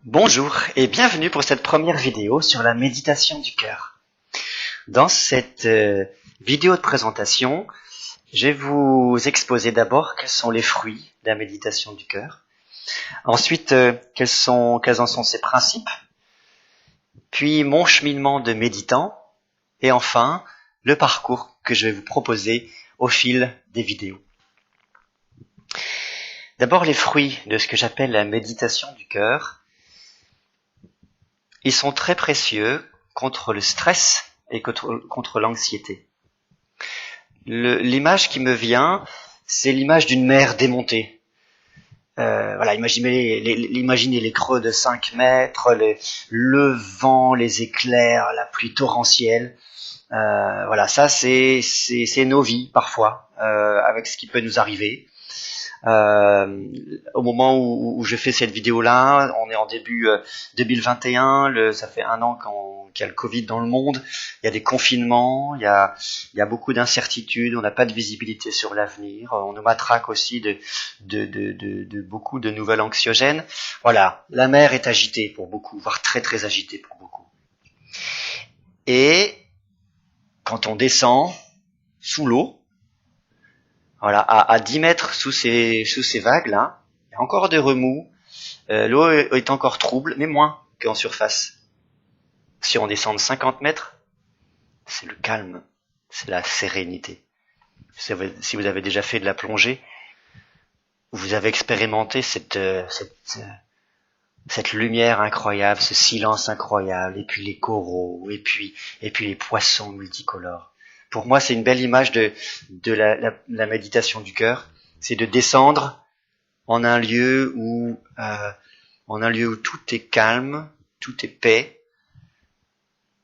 Bonjour et bienvenue pour cette première vidéo sur la méditation du cœur. Dans cette vidéo de présentation, je vais vous exposer d'abord quels sont les fruits de la méditation du cœur. Ensuite, quels en sont ses principes. Puis mon cheminement de méditant. Et enfin, le parcours que je vais vous proposer au fil des vidéos. D'abord les fruits de ce que j'appelle la méditation du cœur. Ils sont très précieux contre le stress et contre l'anxiété. L'image qui me vient, c'est l'image d'une mer démontée. Imaginez les creux de 5 mètres, le vent, les éclairs, la pluie torrentielle. Ça c'est nos vies parfois, avec ce qui peut nous arriver. Au moment où je fais cette vidéo-là, on est en début 2021, ça fait un an qu'il y a le Covid dans le monde, il y a des confinements, il y a beaucoup d'incertitudes, on n'a pas de visibilité sur l'avenir, on nous matraque aussi de beaucoup de nouvelles anxiogènes. Voilà, la mer est agitée pour beaucoup, voire très très agitée pour beaucoup. Et quand on descend sous l'eau, voilà, à 10 mètres sous ces vagues là, il y a encore des remous, l'eau est encore trouble, mais moins qu'en surface. Si on descend de 50 mètres, c'est le calme, c'est la sérénité. Si vous avez déjà fait de la plongée, vous avez expérimenté cette lumière incroyable, ce silence incroyable, et puis les coraux, et puis les poissons multicolores. Pour moi, c'est une belle image de la méditation du cœur. C'est de descendre en un lieu où tout est calme, tout est paix,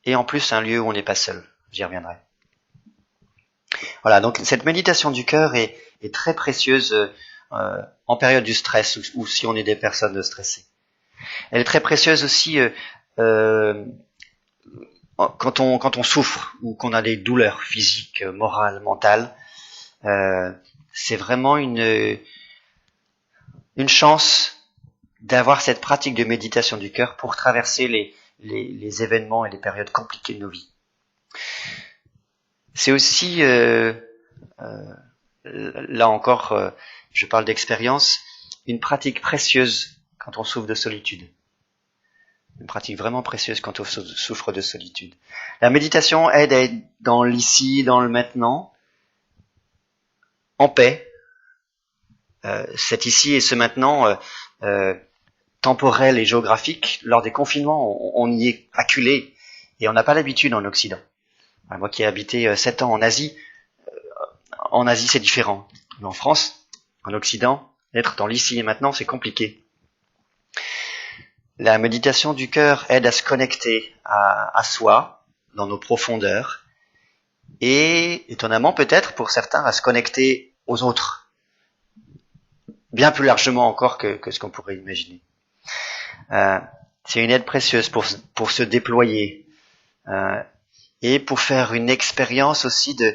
et en plus un lieu où on n'est pas seul. J'y reviendrai. Voilà, donc cette méditation du cœur est très précieuse en période du stress ou si on est des personnes stressées. Elle est très précieuse aussi quand on souffre ou qu'on a des douleurs physiques, morales, mentales. C'est vraiment une chance d'avoir cette pratique de méditation du cœur pour traverser les événements et les périodes compliquées de nos vies. C'est aussi, là encore, je parle d'expérience, une pratique précieuse quand on souffre de solitude. Une pratique vraiment précieuse quand on souffre de solitude. La méditation aide à être dans l'ici, dans le maintenant, en paix. Cet ici et ce maintenant temporel et géographique, lors des confinements, on y est acculé et on n'a pas l'habitude en Occident. Moi qui ai habité 7 ans en Asie c'est différent. Mais en France, en Occident, être dans l'ici et maintenant, c'est compliqué. La méditation du cœur aide à se connecter à soi, dans nos profondeurs, et étonnamment peut-être pour certains à se connecter aux autres, bien plus largement encore que ce qu'on pourrait imaginer. C'est une aide précieuse pour se déployer et pour faire une expérience aussi de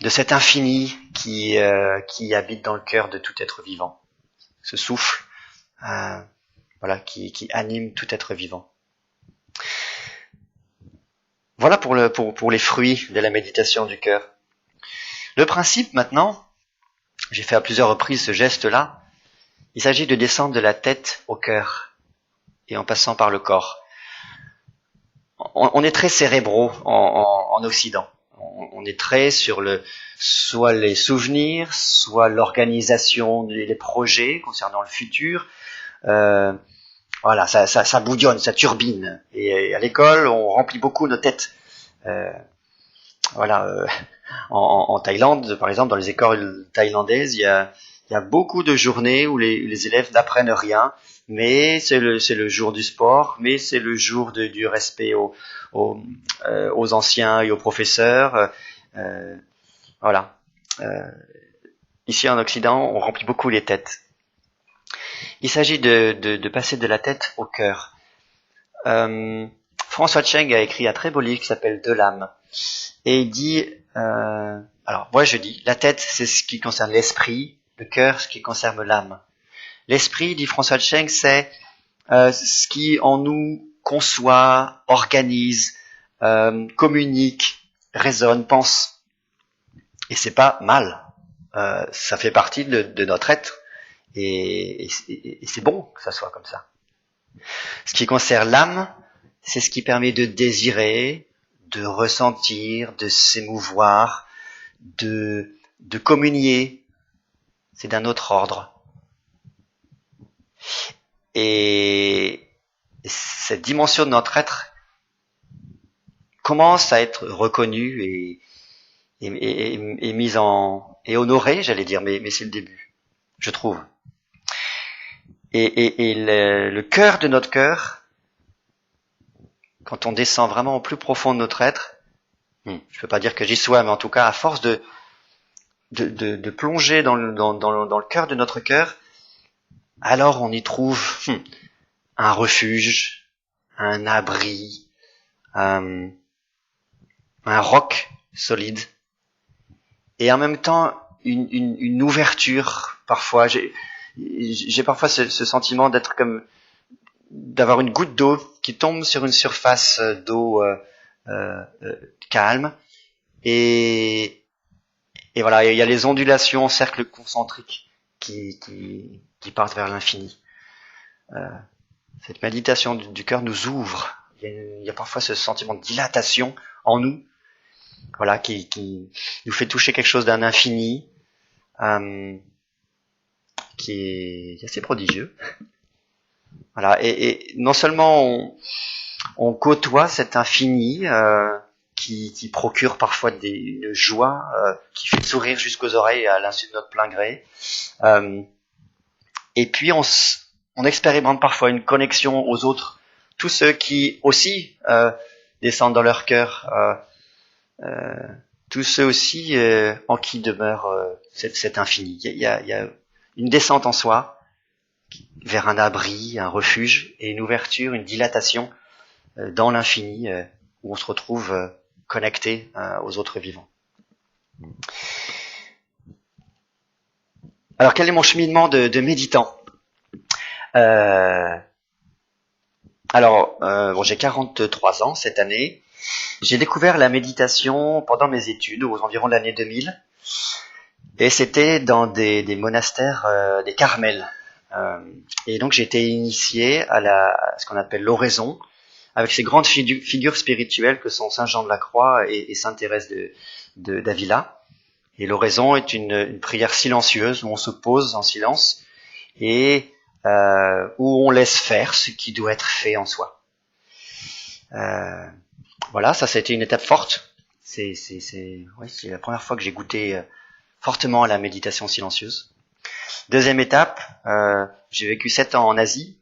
cet infini qui habite dans le cœur de tout être vivant. Ce souffle qui anime tout être vivant. Voilà pour les fruits de la méditation du cœur. Le principe maintenant, j'ai fait à plusieurs reprises ce geste-là, il s'agit de descendre de la tête au cœur et en passant par le corps. On est très cérébraux en Occident. On est très sur soit les souvenirs, soit l'organisation des projets concernant le futur. Ça bouillonne, ça turbine. Et à l'école, on remplit beaucoup nos têtes. En Thaïlande, par exemple, dans les écoles thaïlandaises, il y a beaucoup de journées où les élèves n'apprennent rien, mais c'est le jour du sport, mais c'est le jour du respect aux anciens et aux professeurs. Ici en Occident, on remplit beaucoup les têtes. Il s'agit de passer de la tête au cœur. François Tcheng a écrit un très beau livre qui s'appelle De l'âme. Et il dit, moi je dis, la tête c'est ce qui concerne l'esprit, le cœur ce qui concerne l'âme. L'esprit, dit François Tcheng, c'est ce qui en nous conçoit, organise, communique, raisonne, pense. Et c'est pas mal. Ça fait partie de notre être. Et c'est bon que ça soit comme ça. Ce qui concerne l'âme, c'est ce qui permet de désirer, de ressentir, de s'émouvoir, de communier. C'est d'un autre ordre. Et cette dimension de notre être commence à être reconnue et mise et honorée, j'allais dire, mais c'est le début, je trouve. Et le cœur de notre cœur, quand on descend vraiment au plus profond de notre être, je peux pas dire que j'y sois, mais en tout cas, à force de plonger dans le cœur de notre cœur, alors on y trouve un refuge, un abri, un roc solide, et en même temps une ouverture. Parfois, j'ai parfois ce sentiment d'être comme d'avoir une goutte d'eau qui tombe sur une surface d'eau calme, et voilà, il y a les ondulations, cercles concentriques qui partent vers l'infini. Cette méditation du cœur nous ouvre. Il y a parfois ce sentiment de dilatation en nous, voilà, qui nous fait toucher quelque chose d'un infini, qui est assez prodigieux. Voilà, et non seulement on côtoie cet infini qui procure parfois une joie, qui fait sourire jusqu'aux oreilles à l'insu de notre plein gré, et puis on expérimente parfois une connexion aux autres, tous ceux qui aussi descendent dans leur cœur, tous ceux aussi en qui demeure cet infini. Il y a une descente en soi vers un abri, un refuge, et une ouverture, une dilatation dans l'infini, où on se retrouve connecté aux autres vivants. Alors, quel est mon cheminement de méditant ? Bon, j'ai 43 ans cette année. J'ai découvert la méditation pendant mes études, aux environs de l'année 2000. Et c'était dans des monastères, des Carmels. Et donc j'ai été initié à ce qu'on appelle l'oraison, avec ces grandes figures spirituelles que sont Saint Jean de la Croix et Sainte Thérèse d'Avila. Et l'oraison est une prière silencieuse où on se pose en silence et où on laisse faire ce qui doit être fait en soi. Voilà, ça a été une étape forte. C'est la première fois que j'ai goûté fortement à la méditation silencieuse. Deuxième étape, j'ai vécu 7 ans en Asie.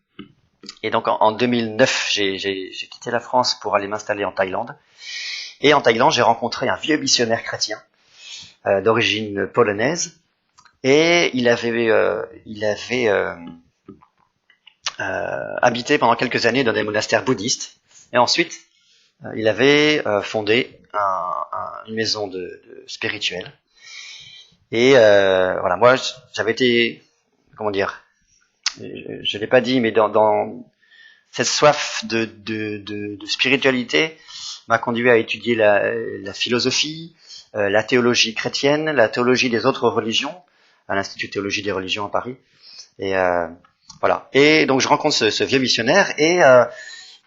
Et donc en 2009, j'ai quitté la France pour aller m'installer en Thaïlande. Et en Thaïlande, j'ai rencontré un vieux missionnaire chrétien d'origine polonaise. Et il avait habité pendant quelques années dans des monastères bouddhistes. Et ensuite, il avait fondé une maison de spirituelle. Et voilà, moi, j'avais été, comment dire, je l'ai pas dit, mais dans cette soif de spiritualité m'a conduit à étudier la philosophie, la théologie chrétienne, la théologie des autres religions, à l'Institut de théologie des religions à Paris. Et voilà. Et donc je rencontre ce vieux missionnaire et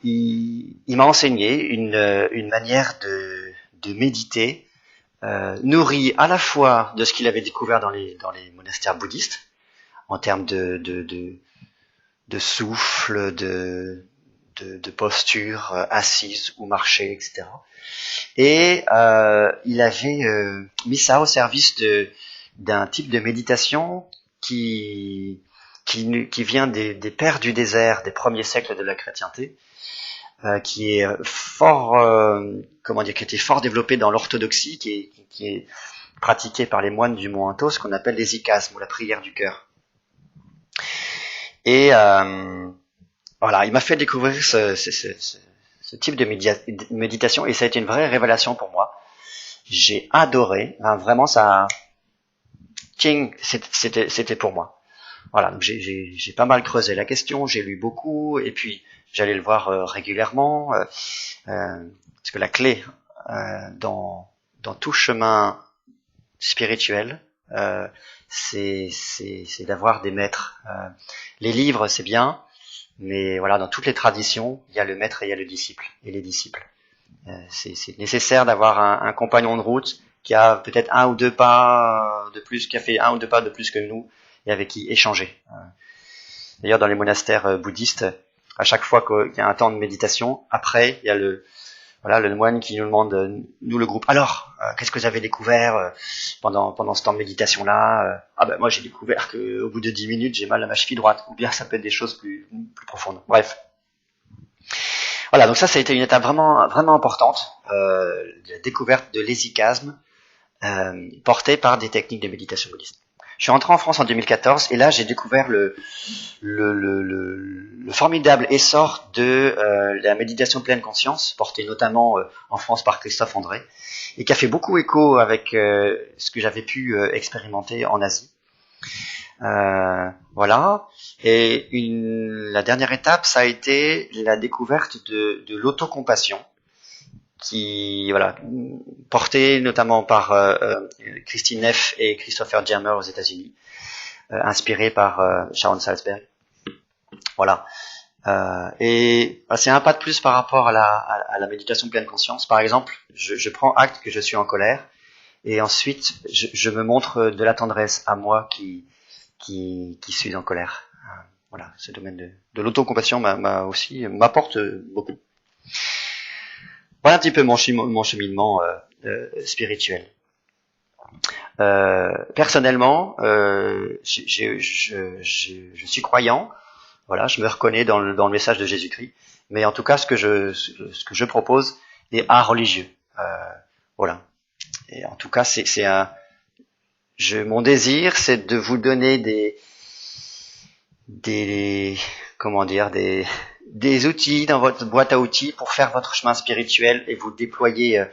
il m'a enseigné une manière de méditer, nourri à la fois de ce qu'il avait découvert dans les monastères bouddhistes, en termes de souffle, de posture assise ou marcher, etc. Et il avait mis ça au service d'un type de méditation qui vient des pères du désert des premiers siècles de la chrétienté, qui est fort, qui était fort développé dans l'orthodoxie, qui est pratiqué par les moines du Mont Athos, ce qu'on appelle les ikasmes ou la prière du cœur. Et voilà, il m'a fait découvrir ce type de méditation et ça a été une vraie révélation pour moi. J'ai adoré, vraiment ça, c'était pour moi. Voilà, donc j'ai pas mal creusé la question, j'ai lu beaucoup, et puis j'allais le voir régulièrement, parce que la clé dans tout chemin spirituel, c'est d'avoir des maîtres. Les livres, c'est bien, mais voilà, dans toutes les traditions, il y a le maître et il y a le disciple, et les disciples. C'est nécessaire d'avoir un compagnon de route qui a peut-être un ou deux pas de plus, qui a fait un ou deux pas de plus que nous, et avec qui échanger. D'ailleurs, dans les monastères bouddhistes, à chaque fois qu'il y a un temps de méditation, après, il y a le moine qui nous demande, nous le groupe, alors, qu'est-ce que vous avez découvert pendant ce temps de méditation-là Ah ben moi j'ai découvert qu'au bout de 10 minutes, j'ai mal à ma cheville droite, ou bien ça peut être des choses plus profondes. Bref. Voilà, donc ça a été une étape vraiment, vraiment importante, la découverte de l'hésychasme, portée par des techniques de méditation bouddhiste. Je suis rentré en France en 2014 et là j'ai découvert le formidable essor de la méditation pleine conscience, portée notamment en France par Christophe André, et qui a fait beaucoup écho avec ce que j'avais pu expérimenter en Asie. Voilà. Et la dernière étape, ça a été la découverte de l'autocompassion, qui portée notamment par Christine Neff et Christopher Jammer aux États-Unis, inspiré par Sharon Salzberg. Voilà. Et c'est un pas de plus par rapport à la méditation pleine conscience. Par exemple, je prends acte que je suis en colère, et ensuite je me montre de la tendresse à moi qui suis en colère. Voilà, ce domaine de l'autocompassion m'apporte beaucoup. Voilà un petit peu mon cheminement spirituel. Personnellement, je suis croyant. Voilà, je me reconnais dans le message de Jésus-Christ. Mais en tout cas, ce que je propose est religieux. Voilà. Et en tout cas, mon désir, c'est de vous donner des outils dans votre boîte à outils pour faire votre chemin spirituel et vous déployer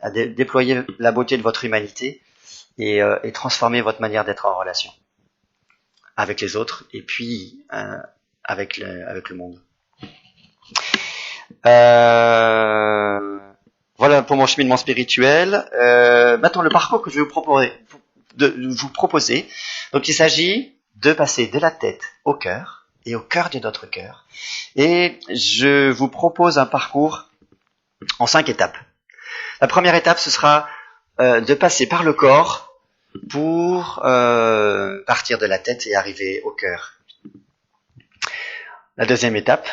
la beauté de votre humanité et transformer votre manière d'être en relation avec les autres et puis avec le monde. Voilà pour mon cheminement spirituel. Maintenant, le parcours que je vais vous proposer. Donc, il s'agit de passer de la tête au cœur et au cœur de notre cœur. Et je vous propose un parcours en 5 étapes. La première étape, ce sera de passer par le corps pour partir de la tête et arriver au cœur. La deuxième étape,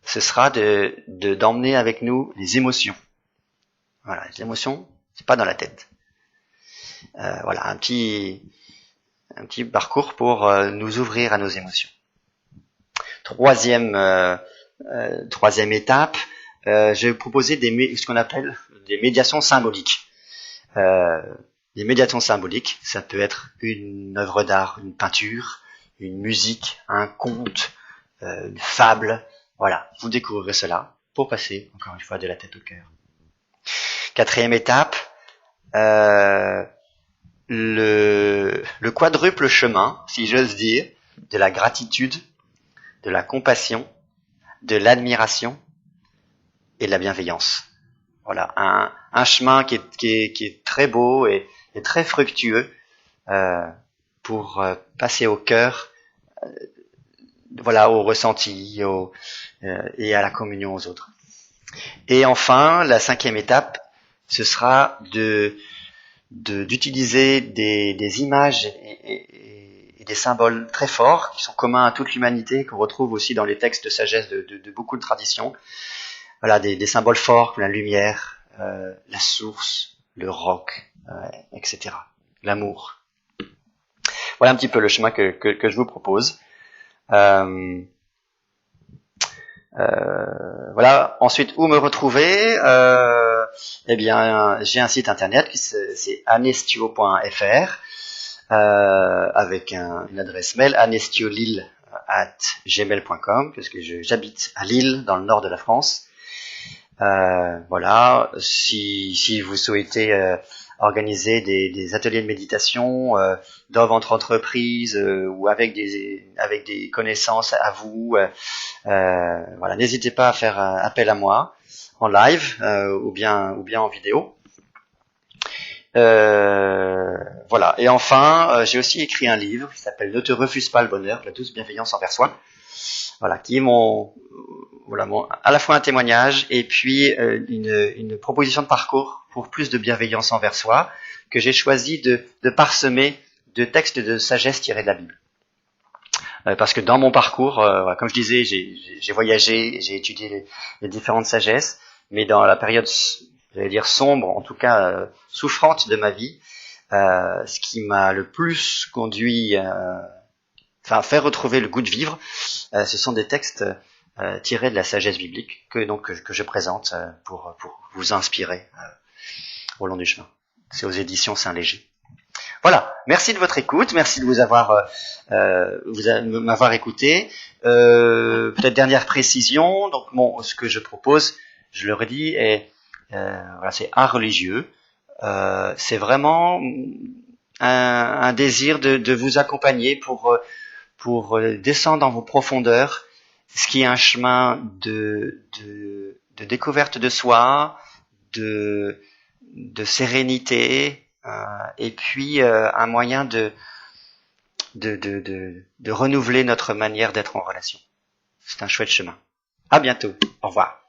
ce sera d'emmener avec nous les émotions. Voilà, les émotions, c'est pas dans la tête. Voilà, un petit parcours pour nous ouvrir à nos émotions. Troisième étape, je vais vous proposer ce qu'on appelle des médiations symboliques. Les médiations symboliques, ça peut être une œuvre d'art, une peinture, une musique, un conte, une fable. Voilà, vous découvrirez cela pour passer, encore une fois, de la tête au cœur. Quatrième étape, le quadruple chemin, si j'ose dire, de la gratitude, de la compassion, de l'admiration et de la bienveillance. Voilà, un chemin qui est très beau et très fructueux pour passer au cœur, au ressenti et à la communion aux autres. Et enfin, la cinquième étape, ce sera d'utiliser des images et des symboles très forts qui sont communs à toute l'humanité, qu'on retrouve aussi dans les textes de sagesse de beaucoup de traditions. Voilà, des symboles forts comme la lumière, la source, le roc, etc. L'amour. Voilà un petit peu le chemin que je vous propose. Voilà. Ensuite, où me retrouver Eh bien, j'ai un site internet c'est anestio.fr avec une adresse mail anestiolille@gmail.com parce que j'habite à Lille, dans le nord de la France. Voilà. Si vous souhaitez organiser des ateliers de méditation dans votre entreprise ou avec des connaissances à vous. Voilà, n'hésitez pas à faire appel à moi en live ou bien en vidéo. Voilà. Et enfin, j'ai aussi écrit un livre qui s'appelle Ne te refuse pas le bonheur, la douce bienveillance envers soi. Voilà, qui est à la fois un témoignage et puis une proposition de parcours pour plus de bienveillance envers soi, que j'ai choisi de parsemer de textes de sagesse tirés de la Bible. Parce que dans mon parcours, comme je disais, j'ai voyagé, j'ai étudié les différentes sagesses, mais dans la période, j'allais dire sombre, en tout cas souffrante de ma vie, ce qui m'a le plus conduit, faire retrouver le goût de vivre, ce sont des textes tirés de la sagesse biblique que je présente pour vous inspirer au long du chemin. C'est aux éditions Saint-Léger. Voilà, merci de votre écoute, merci de m'avoir écouté. Peut-être dernière précision, donc ce que je propose, je le redis, c'est art religieux. C'est vraiment un désir de vous accompagner pour descendre dans vos profondeurs, ce qui est un chemin de découverte de soi, de sérénité, et puis un moyen de renouveler notre manière d'être en relation. C'est un chouette chemin. À bientôt. Au revoir.